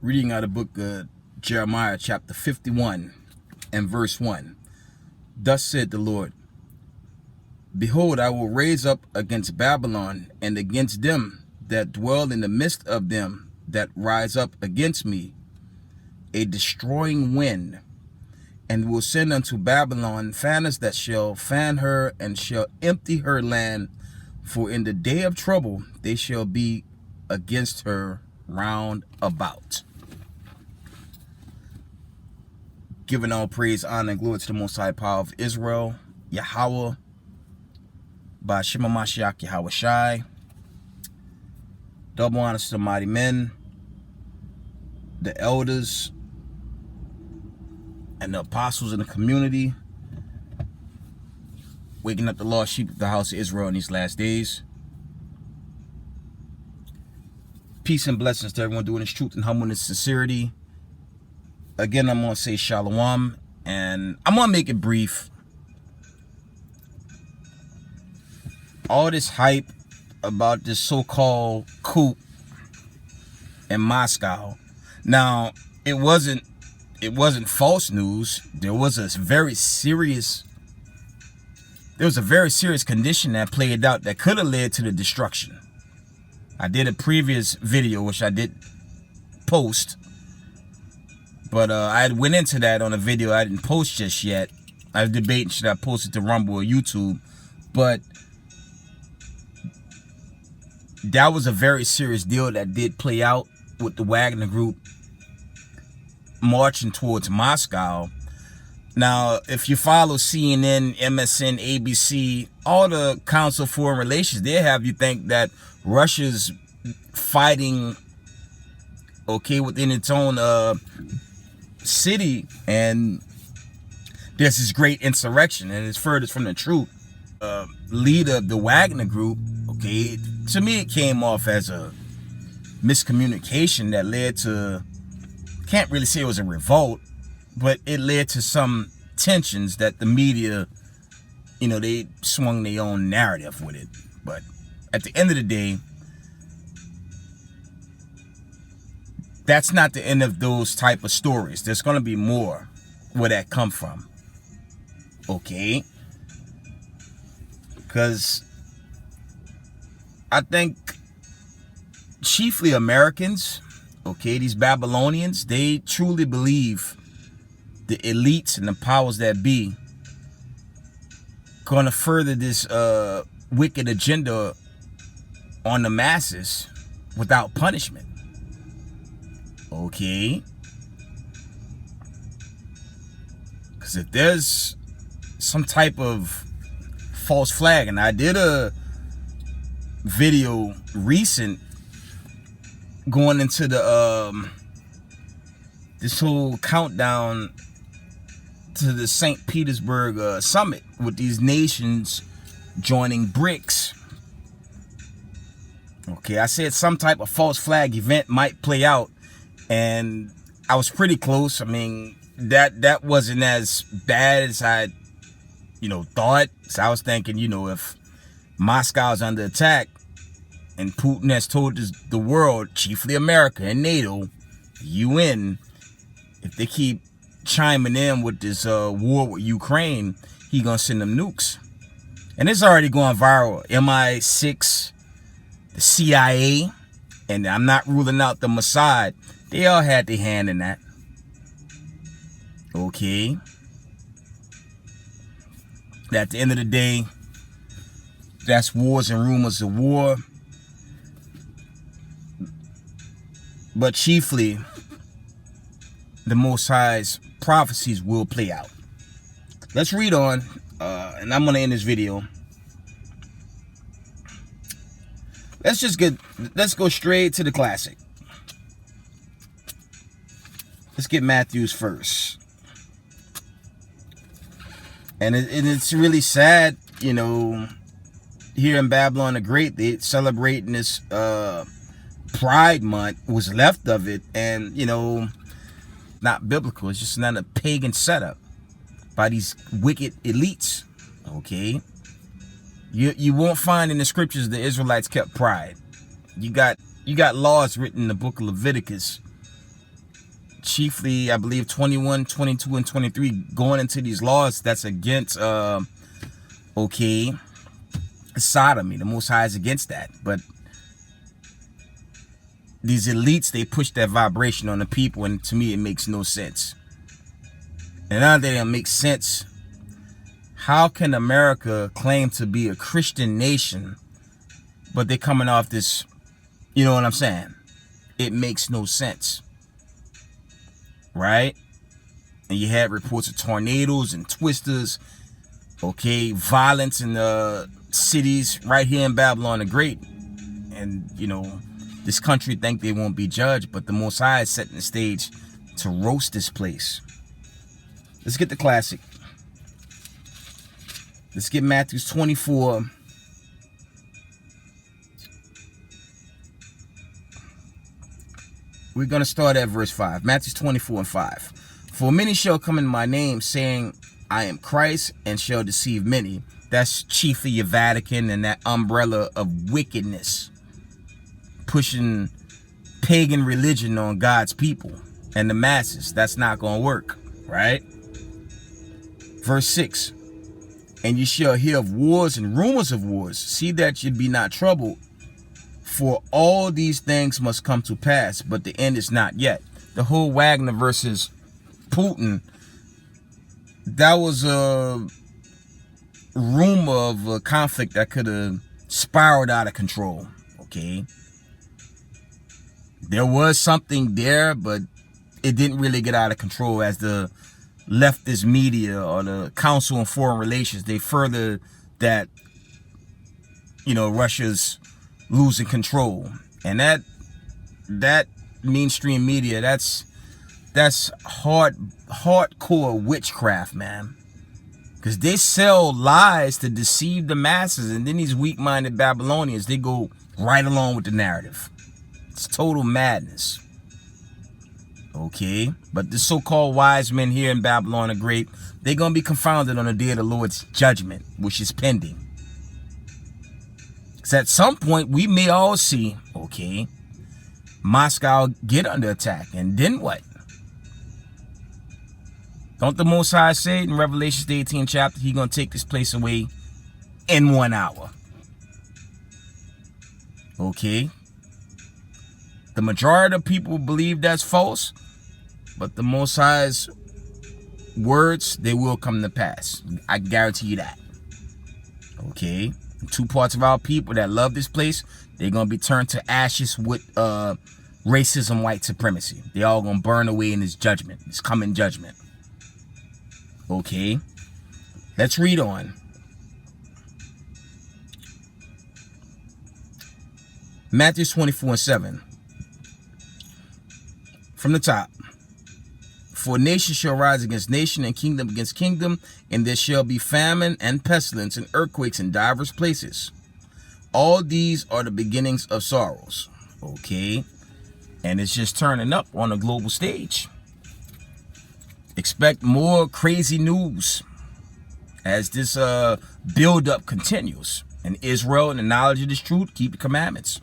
Reading out of the book of Jeremiah chapter 51 and verse 1. Thus said the Lord, Behold, I will raise up against Babylon and against them that dwell in the midst of them that rise up against me a destroying wind, and will send unto Babylon fanners that shall fan her and shall empty her land, for in the day of trouble they shall be against her round about. Giving all praise, honor, and glory to the Most High Power of Israel, Yahweh, by Shema Mashiach Yahweh Shai. Double honors to the mighty men, the elders, and the apostles in the community, waking up the lost sheep of the house of Israel in these last days. Peace and blessings to everyone doing this truth and humbleness, sincerity. Again, I'm going to say shalom, and I'm going to make it brief. All this hype about this so-called coup in Moscow. Now, it wasn't false news. There was a very serious condition that played out that could have led to the destruction. I did a previous video, which I did post, but I went into that on a video I didn't post just yet. I was debating, should I post it to Rumble or YouTube, but that was a very serious deal that did play out with the Wagner group marching towards Moscow. Now, if you follow CNN, MSN, ABC, all the Council of Foreign Relations, they have you think that Russia's fighting, okay, within its own city, and there's this great insurrection, and it's furthest from the truth. Leader of the Wagner group, okay, to me it came off as a miscommunication that led to, can't really say it was a revolt, but it led to some tensions that the media, you know, they swung their own narrative with it. But at the end of the day, that's not the end of those type of stories. There's going to be more where that come from. Okay? Because I think chiefly Americans, okay, these Babylonians, they truly believe the elites and the powers that be going to further this wicked agenda on the masses without punishment. Okay? Because if there's some type of false flag, and I did a video recent going into the this whole countdown to the St. Petersburg summit with these nations joining BRICS. Okay, I said some type of false flag event might play out, and I was pretty close. I mean, that wasn't as bad as I, thought. So I was thinking, if Moscow's under attack and Putin has told the world, chiefly America and NATO, UN, if they keep chiming in with this war with Ukraine, he gonna send them nukes. And it's already going viral. MI6, the CIA, and I'm not ruling out the Mossad. They all had their hand in that. Okay. At the end of the day, that's wars and rumors of war. But chiefly, the Most High's prophecies will play out. Let's read on, and I'm going to end this video. Let's go straight to the classic. Let's get Matthew's first. And it's really sad, here in Babylon the Great, they celebrating this Pride Month, was left of it, and, not biblical. It's just not a pagan setup by these wicked elites, okay? You won't find in the scriptures the Israelites kept pride. You got laws written in the book of Leviticus chiefly, I believe, 21, 22, and 23, going into these laws that's against, okay, sodomy. The Most High is against that. But these elites, they push that vibration on the people, and to me, it makes no sense. And now that it makes sense, how can America claim to be a Christian nation, but they're coming off this, you know what I'm saying? It makes no sense. Right? And you had reports of tornadoes and twisters, okay, violence in the cities right here in Babylon the Great. And, you know, this country think they won't be judged, but the Most High is setting the stage to roast this place. Let's get the classic. Let's get Matthew 24. We're going to start at verse 5. Matthew 24 and 5. For many shall come in my name, saying, I am Christ, and shall deceive many. That's chiefly your Vatican and that umbrella of wickedness, pushing pagan religion on God's people and the masses. That's not going to work, right? Verse 6. And ye shall hear of wars and rumors of wars. See that ye be not troubled. For all these things must come to pass, but the end is not yet. The whole Wagner versus Putin, that was a rumor of a conflict that could have spiraled out of control, okay? There was something there, but it didn't really get out of control as the leftist media or the Council on Foreign Relations, they further that, you know, Russia's losing control. And that mainstream media, that's hardcore witchcraft, man. Because they sell lies to deceive the masses, and then these weak-minded Babylonians, they go right along with the narrative. It's total madness. Okay, but the so-called wise men here in Babylon the Great, they're going to be confounded on the day of the Lord's judgment, which is pending. Because at some point, we may all see, okay, Moscow get under attack. And then what? Don't the Most High say in Revelation 18 chapter, He's going to take this place away in 1 hour? Okay. The majority of people believe that's false, but the Most High's words, they will come to pass. I guarantee you that. Okay. Two parts of our people that love this place, they're going to be turned to ashes with racism, white supremacy. They all going to burn away in this judgment, this coming judgment. Okay. Let's read on. Matthew 24 and 7. From the top. For nation shall rise against nation, and kingdom against kingdom, and there shall be famine and pestilence and earthquakes in divers places. All these are the beginnings of sorrows. Okay. And it's just turning up on a global stage. Expect more crazy news as this build-up continues. And Israel, in the knowledge of this truth, keep the commandments.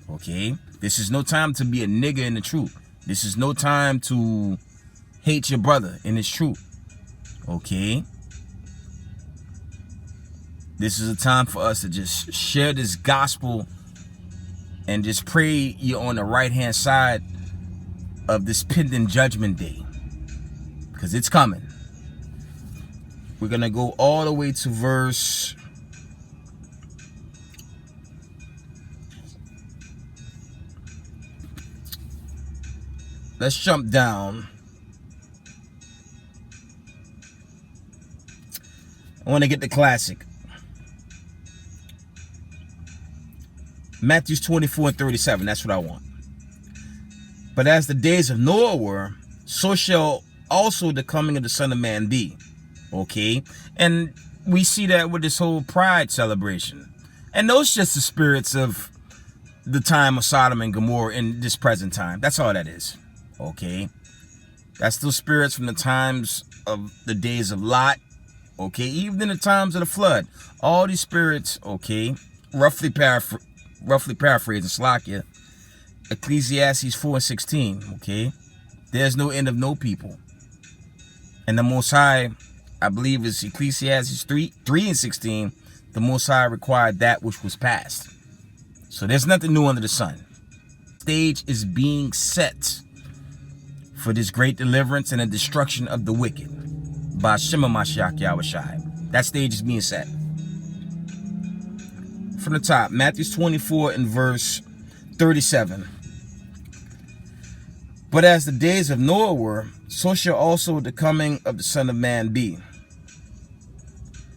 Okay. This is no time to be a nigger in the truth. This is no time to hate your brother in his truth. Okay. This is a time for us to just share this gospel and just pray you're on the right-hand side of this pending judgment day. Because it's coming. We're going to go all the way to verse... Let's jump down. I want to get the classic. Matthew 24 and 37. That's what I want. But as the days of Noah were, so shall also the coming of the Son of Man be. Okay? And we see that with this whole pride celebration. And those just the spirits of the time of Sodom and Gomorrah in this present time. That's all that is. Okay? That's those spirits from the times of the days of Lot. Okay? Even in the times of the flood. All these spirits, okay? Roughly paraphrasing Slakia. Ecclesiastes 4 and 16. Okay? There's no end of no people. And the Most High, I believe it's Ecclesiastes 3:16, the Most High required that which was past. So there's nothing new under the sun. Stage is being set for this great deliverance and the destruction of the wicked by Shema Mashiach Yahushai. That stage is being set. From the top, Matthew 24 and verse 37. But as the days of Noah were, so shall also the coming of the Son of Man be.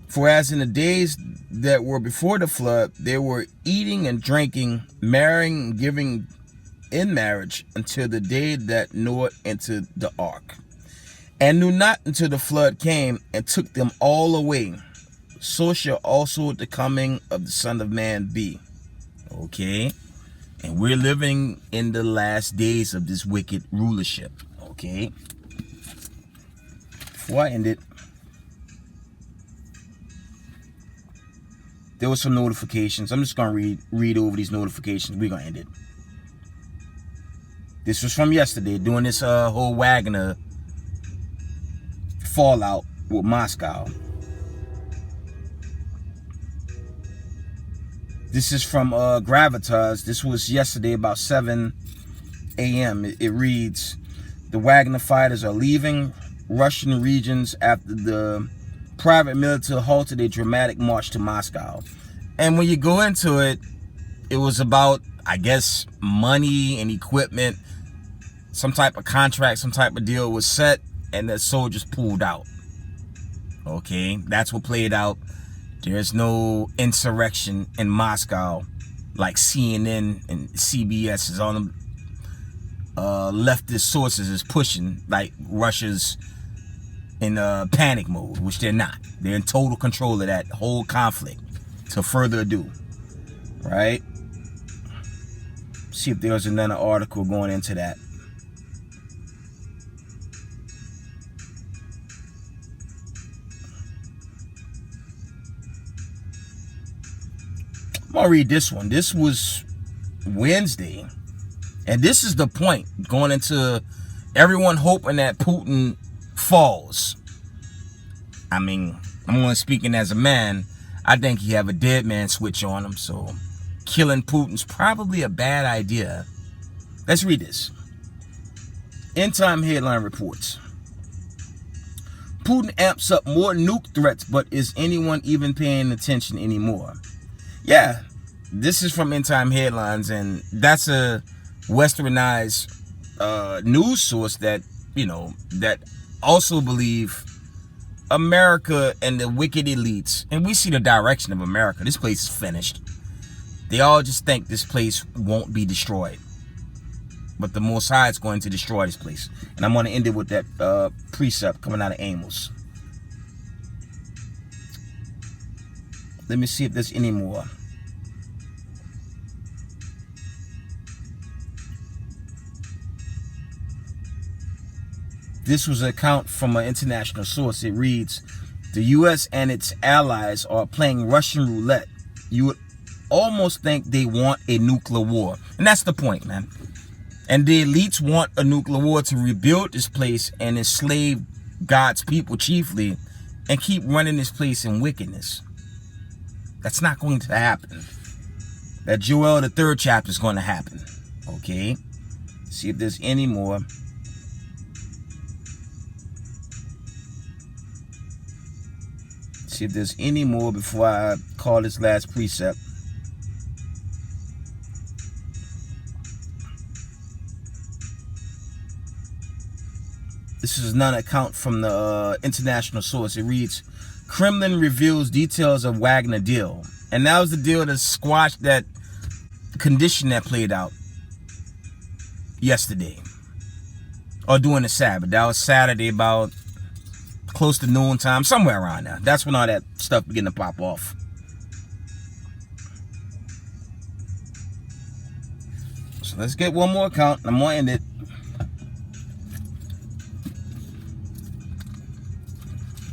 For as in the days that were before the flood, they were eating and drinking, marrying and giving in marriage until the day that Noah entered the ark, and knew not until the flood came and took them all away. So shall also the coming of the Son of Man be. Okay? And we're living in the last days of this wicked rulership. Okay? Before I end it, there were some notifications. I'm just going to read over these notifications. We're going to end it. This was from yesterday, during this whole Wagner fallout with Moscow. This is from Gravitas. This was yesterday about 7 a.m. It reads, the Wagner fighters are leaving Russian regions after the private military halted a dramatic march to Moscow. And when you go into it, it was about, I guess, money and equipment. Some type of contract, some type of deal was set, and the soldiers pulled out. Okay, that's what played out. There's no insurrection in Moscow like CNN and CBS is on them. Leftist sources is pushing like Russia's in panic mode, which they're not. They're in total control of that whole conflict. To further ado, right? See if there's another article going into that. I'm gonna read this one. This was Wednesday, and this is the point going into everyone hoping that Putin falls. I mean, I'm only speaking as a man. I think he have a dead man switch on him, so killing Putin's probably a bad idea. Let's read this. End time headline reports. Putin amps up more nuke threats, but is anyone even paying attention anymore? Yeah, this is from End Time Headlines, and that's a westernized news source that, you know, that also believe America and the wicked elites, and we see the direction of America. This place is finished. They all just think this place won't be destroyed. But the Most High is going to destroy this place. And I'm going to end it with that precept coming out of Amos. Let me see if there's any more. This was an account from an international source. It reads, the U.S. and its allies are playing Russian roulette. You would almost think they want a nuclear war. And that's the point, man. And the elites want a nuclear war to rebuild this place and enslave God's people chiefly and keep running this place in wickedness. That's not going to happen. That Joel, the 3rd chapter, is going to happen. Okay? See if there's any more. See if there's any more before I call this last precept. This is another account from the international source. It reads, Kremlin reveals details of Wagner deal. And that was the deal to squash that condition that played out yesterday. Or during the Sabbath. That was Saturday about close to noon time, somewhere around there. That's when all that stuff began to pop off. So let's get one more account. I'm going to end it.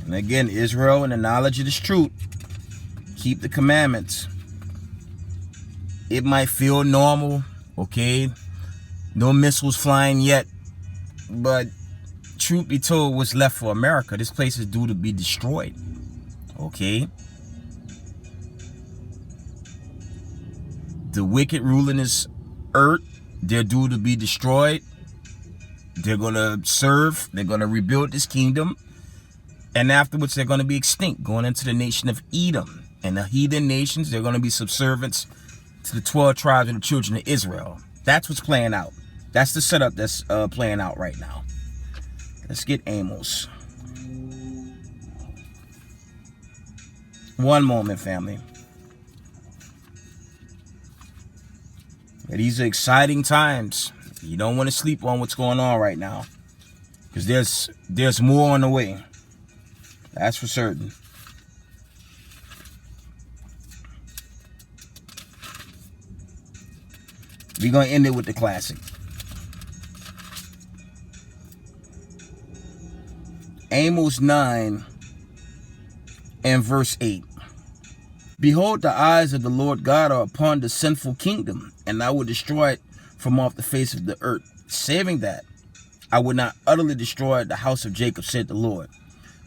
And again, Israel, in the knowledge of this truth, keep the commandments. It might feel normal, okay? No missiles flying yet. But truth be told, what's left for America, this place is due to be destroyed. Okay? The wicked ruling this earth, they're due to be destroyed. They're going to serve. They're going to rebuild this kingdom. And afterwards, they're going to be extinct, going into the nation of Edom. And the heathen nations, they're going to be subservients to the 12 tribes of the children of Israel. That's what's playing out. That's the setup that's playing out right now. Let's get Amos. One moment, family. These are exciting times. You don't want to sleep on what's going on right now, because there's more on the way. That's for certain. We're going to end it with the classic. Amos 9 and verse 8. Behold, the eyes of the Lord God are upon the sinful kingdom, and I will destroy it from off the face of the earth, saving that I will not utterly destroy the house of Jacob, said the Lord.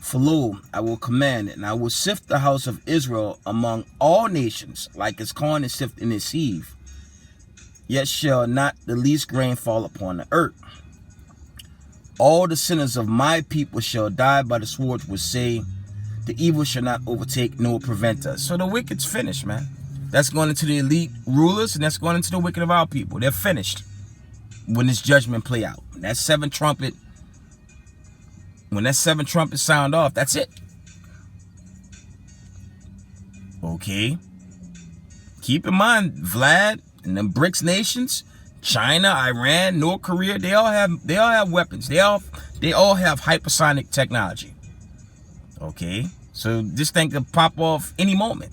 For lo, I will command, and I will sift the house of Israel among all nations, like as corn is sifted in its sieve. Yet shall not the least grain fall upon the earth. All the sinners of my people shall die by the sword, which say, the evil shall not overtake nor prevent us. So the wicked's finished, man. That's going into the elite rulers, and that's going into the wicked of our people. They're finished when this judgment play out. When that seventh trumpet sound off, that's it. Okay. Keep in mind, Vlad and them BRICS nations, China, Iran, North Korea, they all have weapons. They all have hypersonic technology. Okay, so this thing could pop off any moment.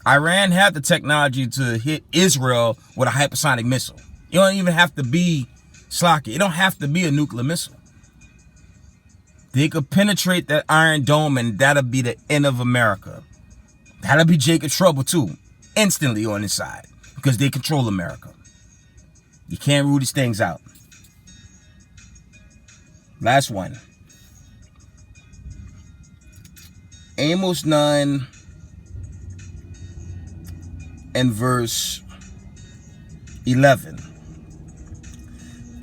Iran had the technology to hit Israel with a hypersonic missile. You don't even have to be Slocky. It don't have to be a nuclear missile. They could penetrate that Iron Dome, and that'll be the end of America. That'll be Jacob's trouble too, instantly on his side, because they control America. You can't rule these things out. Last one. Amos 9 and verse 11.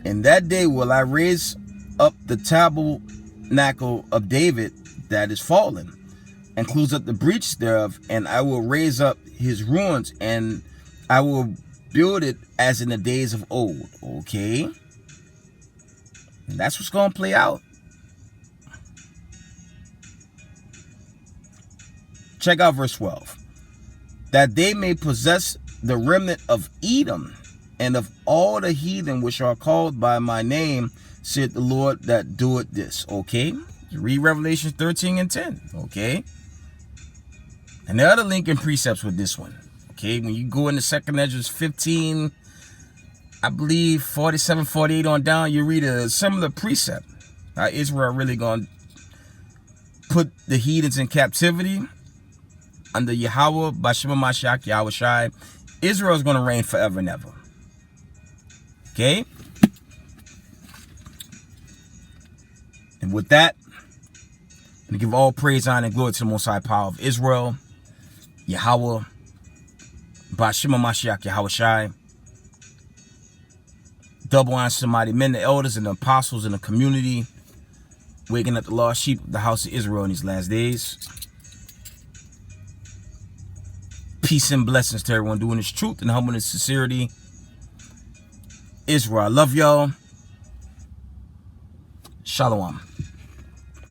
In that day will I raise up the tabernacle of David that is fallen, and close up the breach thereof, and I will raise up his ruins, and I will build it as in the days of old. Okay? And that's what's going to play out. Check out verse 12. That they may possess the remnant of Edom, and of all the heathen which are called by my name, said the Lord that doeth this. Okay? Read Revelation 13 and 10. Okay? And the other linking precepts with this one. Okay? When you go into 2nd Ezra 15, I believe 47, 48 on down, you read a similar precept. How Israel really going to put the heathens in captivity under Yahweh, Bashima Mashiach, Yahweh Shai. Israel is going to reign forever and ever. Okay? And with that, I'm going to give all praise, honor, and glory to the Most High Power of Israel, Yahweh, Bashima Mashiach, Yahweh Shai. Double honor to the mighty men, the elders, and the apostles in the community, waking up the lost sheep of the house of Israel in these last days. Peace and blessings to everyone doing this truth and humbleness, sincerity. Israel, I love y'all. Shalom.